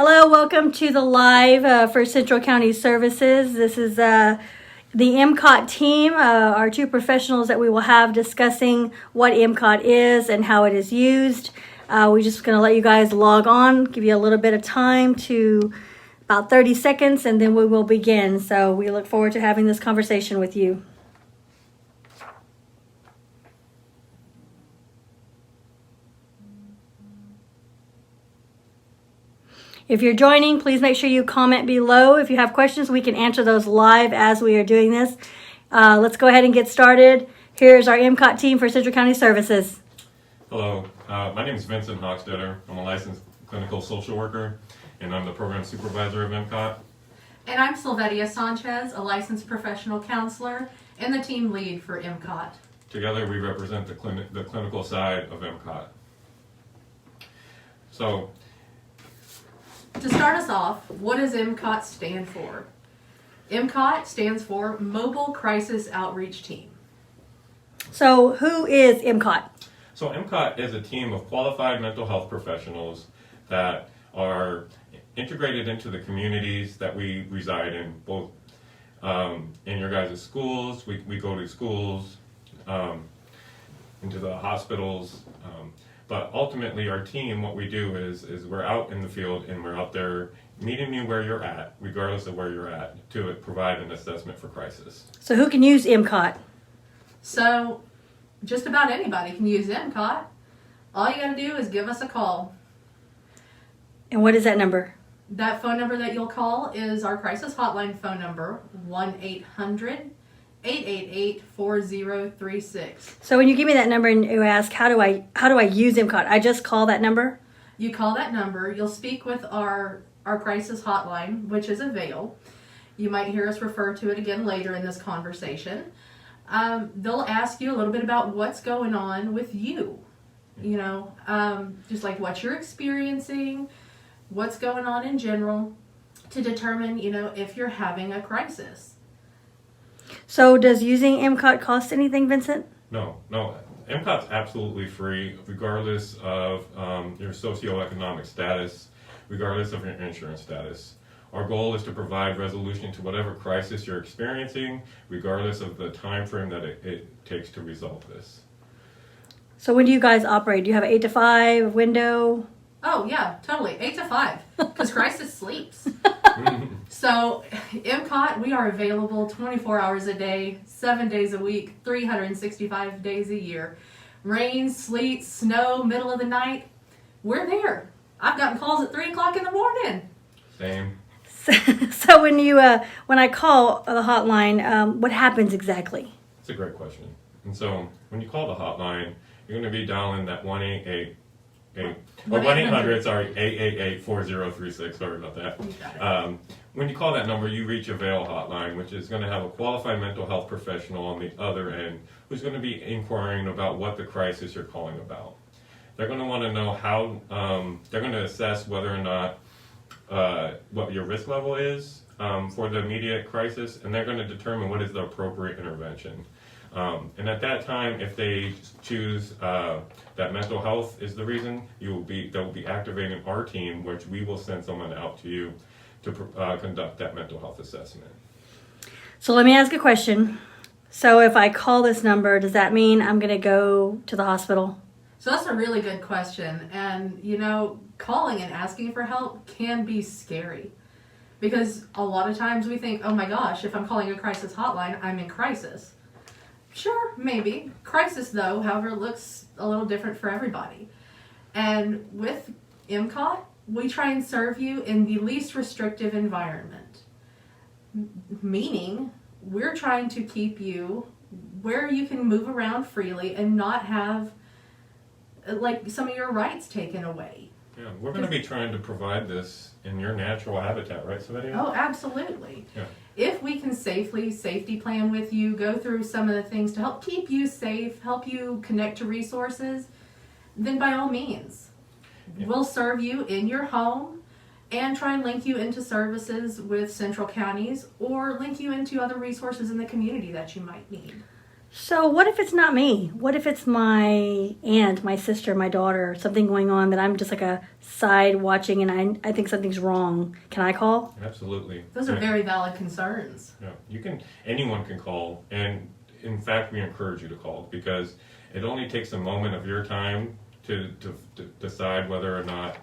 Hello, welcome to the live for Central County Services. This is the MCOT team, our two professionals that we will have discussing what MCOT is and how it is used. We're just going to let you guys log on, give you a little bit of time to about 30 seconds, and then we will begin. So we look forward to having this conversation with you. If you're joining, please make sure you comment below. If you have questions, we can answer those live as we are doing this. Let's go ahead and get started. Here's our MCOT team for Central County Services. Hello, my name is Vincent Hochstetter. I'm a licensed clinical social worker, and I'm the program supervisor of MCOT. And I'm Sylvetia Sanchez, a licensed professional counselor and the team lead for MCOT. Together, we represent the clinical side of MCOT. So, To start us off, what does MCOT stand for? MCOT stands for Mobile Crisis Outreach Team. So who is MCOT? So MCOT is a team of qualified mental health professionals that are integrated into the communities that we reside in, both in your guys' schools. We go to schools, into the hospitals, but ultimately our team, what we do is we're out in the field and we're out there meeting you where you're at, regardless of where you're at, to provide an assessment for crisis. So who can use MCOT? So just about anybody can use MCOT. All you got to do is give us a call. And what is that number? That phone number that you'll call is our crisis hotline phone number, 1-800-888-4036. So when you give me that number and you ask, how do I use MCOT? I just call that number? You call that number, you'll speak with our crisis hotline, which is avail. You might hear us refer to it again later in this conversation. They'll ask you a little bit about what's going on with you. You know, just like what you're experiencing, what's going on in general, to determine, if you're having a crisis. So does using MCOT cost anything, Vincent? No. MCOT's absolutely free, regardless of your socioeconomic status, regardless of your insurance status. Our goal is to provide resolution to whatever crisis you're experiencing, regardless of the time frame that it takes to resolve this. So when do you guys operate? Do you have an 8 to 5 window? Oh, yeah, totally. 8 to 5, because crisis sleeps. So, MCOT, we are available 24 hours a day, 7 days a week, 365 days a year. Rain, sleet, snow, middle of the night, we're there. I've gotten calls at 3 o'clock in the morning. Same. So when I call the hotline, what happens exactly? It's a great question. And so when you call the hotline, you're going to be dialing that 888-4036. Sorry about that. When you call that number, you reach a Avail hotline, which is going to have a qualified mental health professional on the other end who's going to be inquiring about what the crisis you're calling about. They're going to want to know how, they're going to assess whether or not what your risk level is for the immediate crisis, and they're going to determine what is the appropriate intervention. And at that time, if they choose that mental health is the reason, they'll be activating our team, which we will send someone out to you to conduct that mental health assessment. So let me ask a question. So if I call this number, does that mean I'm going to go to the hospital? So that's a really good question. And, calling and asking for help can be scary. Because a lot of times we think, oh my gosh, if I'm calling a crisis hotline, I'm in crisis. Sure, maybe. Crisis, though, however, looks a little different for everybody. And with MCOT, we try and serve you in the least restrictive environment. Meaning, we're trying to keep you where you can move around freely and not have, some of your rights taken away. Yeah, we're going to be trying to provide this in your natural habitat, right, Sylvetia? Oh, absolutely. Yeah. If we can safety plan with you, go through some of the things to help keep you safe, help you connect to resources, then by all means, we'll serve you in your home and try and link you into services with Central Counties or link you into other resources in the community that you might need. So what if it's not me? What if it's my aunt, my sister, my daughter, something going on that I'm just like a side watching and I think something's wrong? Can I call? Absolutely. Those are very valid concerns. Yeah, anyone can call, and in fact, we encourage you to call because it only takes a moment of your time to decide whether or not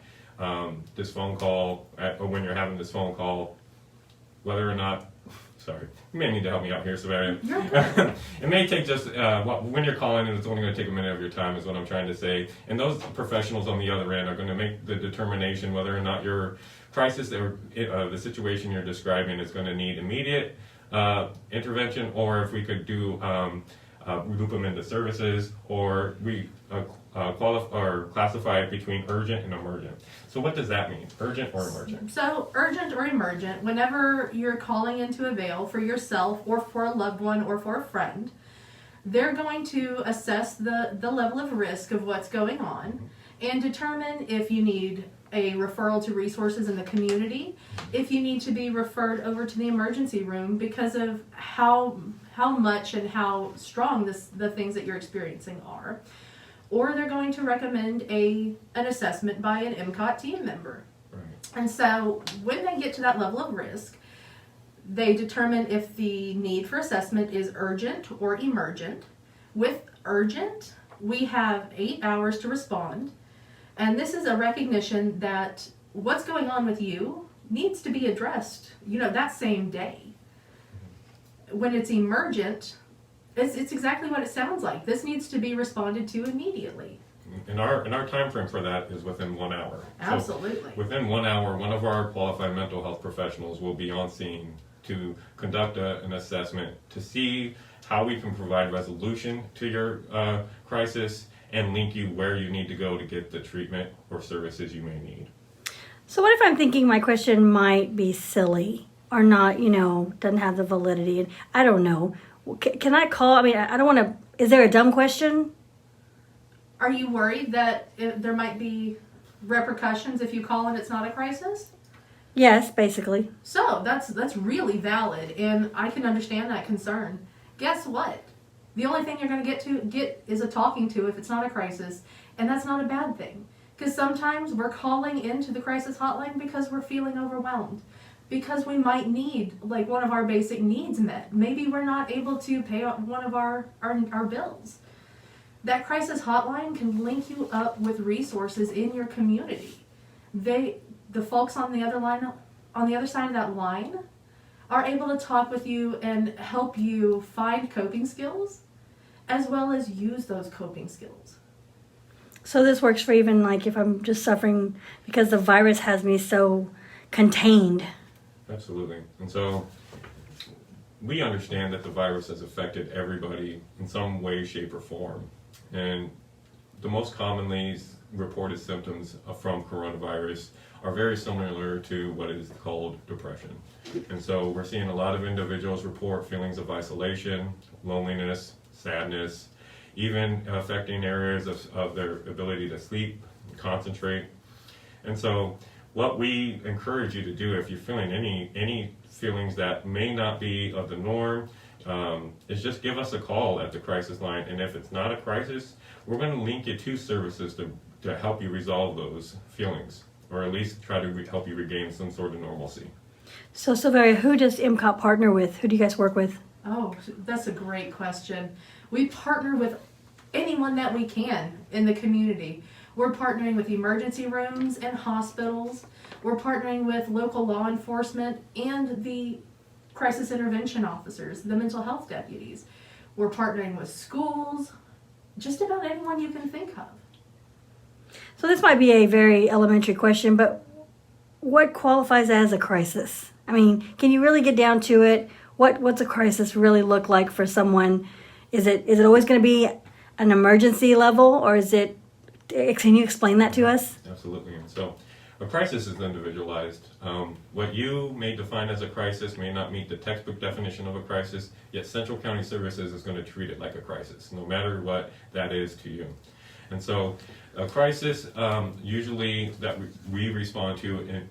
this phone call, or when you're having this phone call, whether or not. Sorry, you may need to help me out here, Savannah. It may take just, when you're calling and it's only going to take a minute of your time is what I'm trying to say. And those professionals on the other end are going to make the determination whether or not your crisis or the situation you're describing is going to need immediate intervention, or if we could do loop them into services, or we classify it between urgent and emergent. So what does that mean? Urgent or emergent? So urgent or emergent, whenever you're calling into avail for yourself or for a loved one or for a friend, they're going to assess the level of risk of what's going on and determine if you need a referral to resources in the community, if you need to be referred over to the emergency room because of how much and how strong the things that you're experiencing are. Or they're going to recommend an assessment by an MCOT team member. Right. And so when they get to that level of risk, they determine if the need for assessment is urgent or emergent. With urgent, we have 8 hours to respond. And this is a recognition that what's going on with you needs to be addressed, that same day. When it's emergent, it's exactly what it sounds like. This needs to be responded to immediately. And our time frame for that is within 1 hour. Absolutely. So within 1 hour, one of our qualified mental health professionals will be on scene to conduct an assessment to see how we can provide resolution to your crisis and link you where you need to go to get the treatment or services you may need. So what if I'm thinking my question might be silly or not, doesn't have the validity? And I don't know. Can I call? I mean, I don't want to. Is there a dumb question? Are you worried that there might be repercussions if you call and it's not a crisis? Yes, basically. So that's really valid, and I can understand that concern. Guess what? The only thing you're going to get is a talking to if it's not a crisis, and that's not a bad thing. Because sometimes we're calling into the crisis hotline because we're feeling overwhelmed. Because we might need one of our basic needs met. Maybe we're not able to pay one of our bills. That crisis hotline can link you up with resources in your community. The folks on the other side of that line are able to talk with you and help you find coping skills as well as use those coping skills. So this works for even if I'm just suffering because the virus has me so contained. Absolutely. And so we understand that the virus has affected everybody in some way, shape, or form. And the most commonly reported symptoms from coronavirus are very similar to what is called depression. And so we're seeing a lot of individuals report feelings of isolation, loneliness, sadness, even affecting areas of their ability to sleep, concentrate. And so what we encourage you to do, if you're feeling any feelings that may not be of the norm, is just give us a call at the crisis line. And if it's not a crisis, we're going to link you to services to help you resolve those feelings, or at least try to help you regain some sort of normalcy. So Sylvia, who does MCOT partner with? Who do you guys work with? Oh, that's a great question. We partner with anyone that we can in the community. We're partnering with emergency rooms and hospitals. We're partnering with local law enforcement and the crisis intervention officers, the mental health deputies. We're partnering with schools, just about anyone you can think of. So this might be a very elementary question, but what qualifies as a crisis? I mean, can you really get down to it? What's a crisis really look like for someone? Is it always going to be an emergency level, or is it? Can you explain that to us? Absolutely. So a crisis is individualized. What you may define as a crisis may not meet the textbook definition of a crisis, yet Central County Services is going to treat it like a crisis, no matter what that is to you. And so a crisis usually that we respond to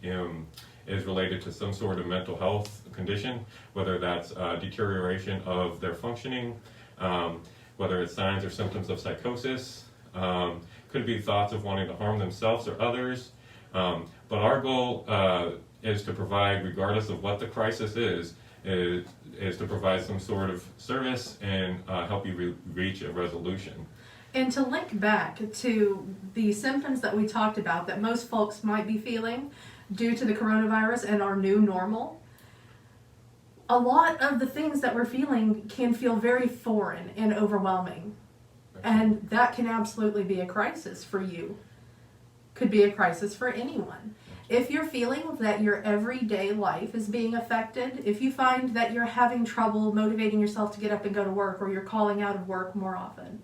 is related to some sort of mental health condition, whether that's deterioration of their functioning, whether it's signs or symptoms of psychosis, could be thoughts of wanting to harm themselves or others. But our goal is to provide, regardless of what the crisis is to provide some sort of service and help you reach a resolution. And to link back to the symptoms that we talked about that most folks might be feeling due to the coronavirus and our new normal, a lot of the things that we're feeling can feel very foreign and overwhelming. And that can absolutely be a crisis for you. Could be a crisis for anyone. If you're feeling that your everyday life is being affected, if you find that you're having trouble motivating yourself to get up and go to work, or you're calling out of work more often,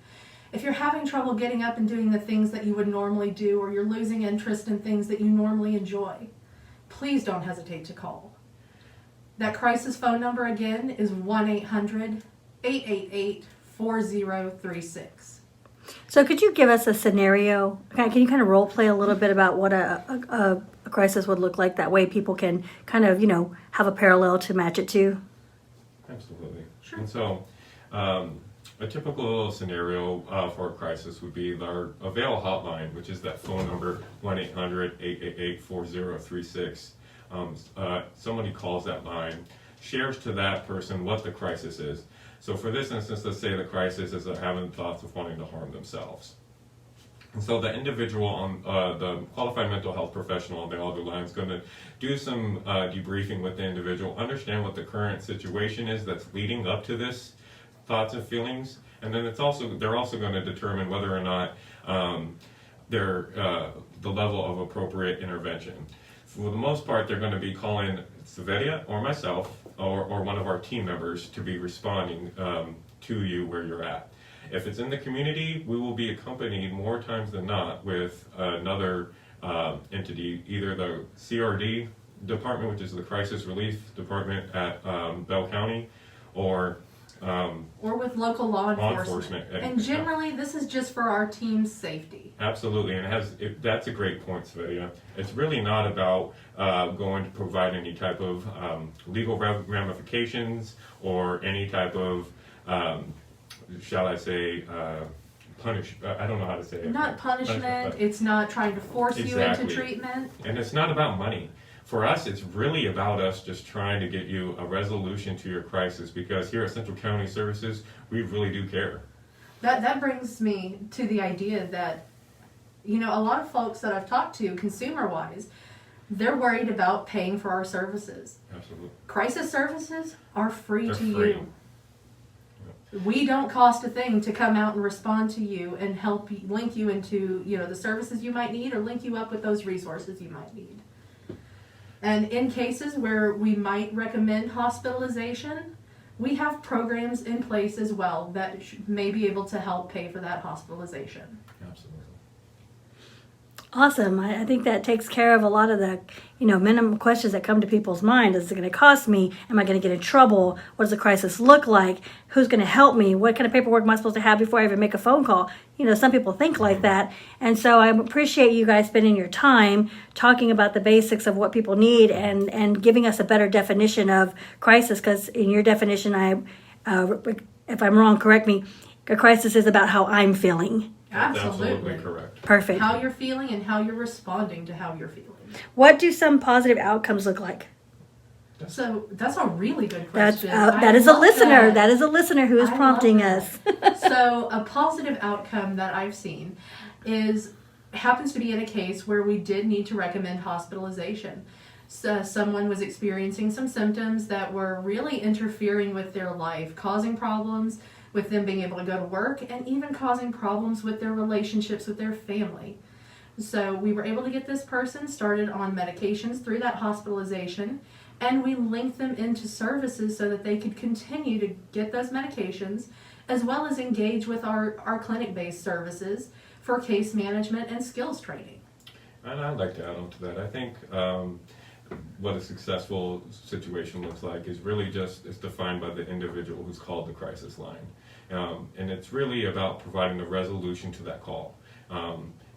if you're having trouble getting up and doing the things that you would normally do, or you're losing interest in things that you normally enjoy, please don't hesitate to call. That crisis phone number again is 1-800-888-4036. So could you give us a scenario? Can you kind of role play a little bit about what a crisis would look like? That way people can kind of, have a parallel to match it to. Absolutely. Sure. And so a typical scenario for a crisis would be our Avail hotline, which is that phone number, 1-800-888-4036. Somebody calls that line, shares to that person what the crisis is. So for this instance, let's say the crisis is having thoughts of wanting to harm themselves. And so the individual on the qualified mental health professional on the other line is going to do some debriefing with the individual, understand what the current situation is that's leading up to this thoughts and feelings, and then they're also going to determine whether or not the level of appropriate intervention. For the most part, they're going to be calling Saveria or myself or one of our team members to be responding to you where you're at. If it's in the community, we will be accompanied more times than not with another entity, either the CRD department, which is the Crisis Relief Department at Bell County, or with local law enforcement. And generally, this is just for our team's safety. Absolutely, and that's a great point, Svetya. It's really not about going to provide any type of legal ramifications or any type of, shall I say, punish. I don't know how to say it. Not punishment. It's not trying to force you into treatment. And it's not about money. For us, it's really about us just trying to get you a resolution to your crisis, because here at Central County Services, we really do care. That brings me to the idea that, a lot of folks that I've talked to, consumer-wise, they're worried about paying for our services. Absolutely. Crisis services are free They're to free. you. We don't cost a thing to come out and respond to you and help link you into, the services you might need, or link you up with those resources you might need. And in cases where we might recommend hospitalization, we have programs in place as well that may be able to help pay for that hospitalization. Absolutely. Awesome. I think that takes care of a lot of the, minimum questions that come to people's mind. Is it going to cost me? Am I going to get in trouble? What does the crisis look like? Who's going to help me? What kind of paperwork am I supposed to have before I even make a phone call? Some people think like that. And so I appreciate you guys spending your time talking about the basics of what people need and giving us a better definition of crisis, because in your definition, if I'm wrong, correct me, a crisis is about how I'm feeling. Absolutely correct. Perfect. How you're feeling and how you're responding to how you're feeling. What do some positive outcomes look like? So that's a really good question. That is a listener. That is a listener who is prompting us. So a positive outcome that I've seen happens to be in a case where we did need to recommend hospitalization. So someone was experiencing some symptoms that were really interfering with their life, causing problems with them being able to go to work, and even causing problems with their relationships with their family. So we were able to get this person started on medications through that hospitalization, and we linked them into services so that they could continue to get those medications, as well as engage with our clinic-based services for case management and skills training. And I'd like to add on to that. I think what a successful situation looks like is really is defined by the individual who's called the crisis line. And it's really about providing a resolution to that call,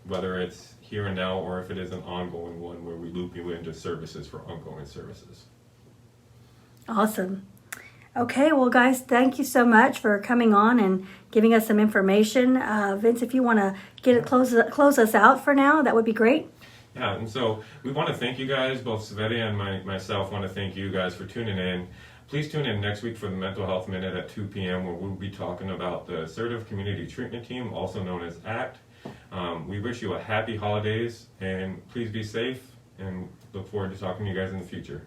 whether it's here and now or if it is an ongoing one where we loop you into services for ongoing services. Awesome. Okay, well, guys, thank you so much for coming on and giving us some information. Vince, if you want to close us out for now, that would be great. Yeah, and so we want to thank you guys, both Sveti and myself want to thank you guys for tuning in. Please tune in next week for the Mental Health Minute at 2 p.m. where we'll be talking about the Assertive Community Treatment Team, also known as ACT. We wish you a happy holidays, and please be safe, and look forward to talking to you guys in the future.